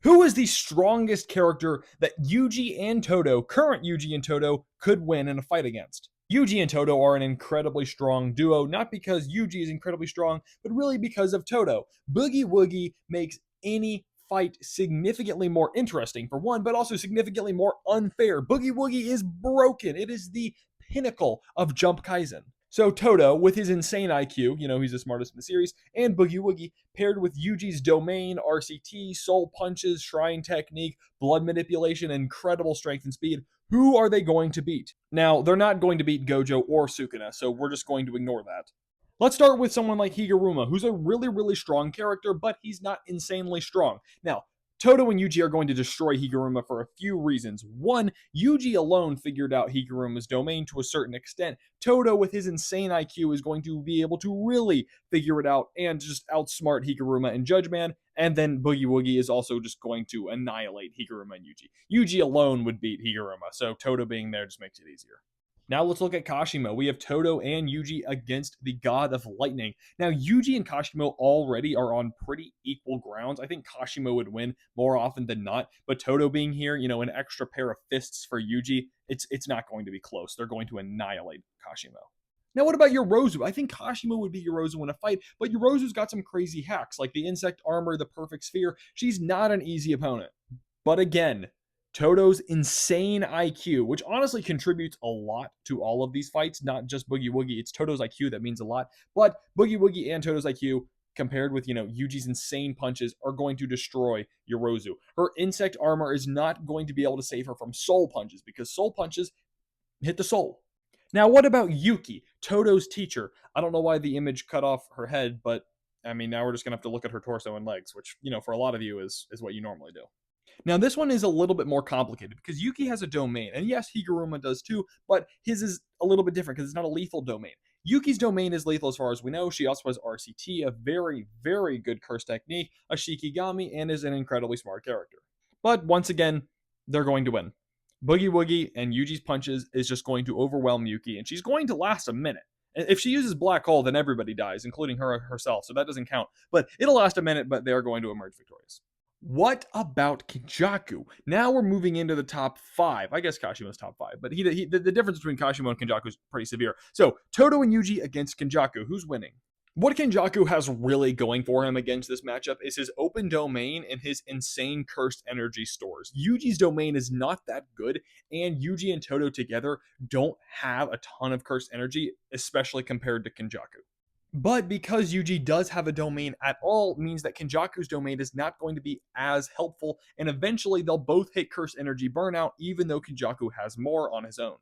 Who is the strongest character that Yuji and Todo, current Yuji and Todo, could win in a fight against? Yuji and Todo are an incredibly strong duo, not because Yuji is incredibly strong, but really because of Todo. Boogie Woogie makes any fight significantly more interesting, for one, but also significantly more unfair. Boogie Woogie is broken. It is the pinnacle of Jump Kaisen. So Toto, with his insane IQ, he's the smartest in the series, and Boogie Woogie, paired with Yuji's domain, RCT, soul punches, shrine technique, blood manipulation, incredible strength and speed, who are they going to beat? Now, they're not going to beat Gojo or Sukuna, so we're just going to ignore that. Let's start with someone like Higuruma, who's a really, really strong character, but he's not insanely strong. Now, Todo and Yuji are going to destroy Higuruma for a few reasons. One, Yuji alone figured out Higuruma's domain to a certain extent. Todo, with his insane IQ, is going to be able to really figure it out and just outsmart Higuruma and Judgman. And then Boogie Woogie is also just going to annihilate Higuruma and Yuji. Yuji alone would beat Higuruma, so Todo being there just makes it easier. Now let's look at Kashimo. We have Todo and Yuji against the God of Lightning. Now, Yuji and Kashimo already are on pretty equal grounds. I think Kashimo would win more often than not, but Todo being here, an extra pair of fists for Yuji, it's not going to be close. They're going to annihilate Kashimo. Now, what about Yorozu? I think Kashimo would beat Yorozu in a fight, but Yorozu's got some crazy hacks, like the insect armor, the perfect sphere. She's not an easy opponent. But again, Todo's insane IQ, which honestly contributes a lot to all of these fights, not just Boogie Woogie. It's Todo's IQ that means a lot. But Boogie Woogie and Todo's IQ, compared with, Yuji's insane punches, are going to destroy Yorozu. Her insect armor is not going to be able to save her from soul punches, because soul punches hit the soul. Now, what about Yuki, Todo's teacher? I don't know why the image cut off her head, but I mean, now we're just going to have to look at her torso and legs, which, for a lot of you is what you normally do. Now, this one is a little bit more complicated because Yuki has a domain, and yes, Higuruma does too, but his is a little bit different because it's not a lethal domain. Yuki's domain is lethal as far as we know. She also has RCT, a very, very good curse technique, a Shikigami, and is an incredibly smart character. But once again, they're going to win. Boogie Woogie and Yuji's punches is just going to overwhelm Yuki, and she's going to last a minute. If she uses Black Hole, then everybody dies, including her herself, so that doesn't count. But it'll last a minute, but they're going to emerge victorious. What about Kenjaku? Now we're moving into the top 5. I guess Kashimo's top 5, but the difference between Kashimo and Kenjaku is pretty severe. So, Todo and Yuji against Kenjaku. Who's winning? What Kenjaku has really going for him against this matchup is his open domain and his insane cursed energy stores. Yuji's domain is not that good, and Yuji and Todo together don't have a ton of cursed energy, especially compared to Kenjaku. But because Yuji does have a domain at all, means that Kenjaku's domain is not going to be as helpful, and eventually they'll both hit Curse Energy Burnout, even though Kenjaku has more on his own.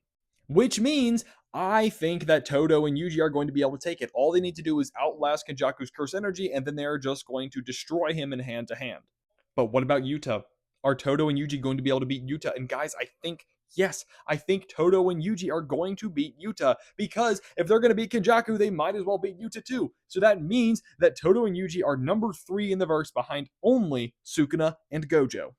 Which means I think that Todo and Yuji are going to be able to take it. All they need to do is outlast Kenjaku's Curse Energy, and then they're just going to destroy him in hand to hand. But what about Yuta? Are Todo and Yuji going to be able to beat Yuta? And guys, Yes, I think Todo and Yuji are going to beat Yuta, because if they're going to beat Kenjaku, they might as well beat Yuta too. So that means that Todo and Yuji are number 3 in the verse, behind only Sukuna and Gojo.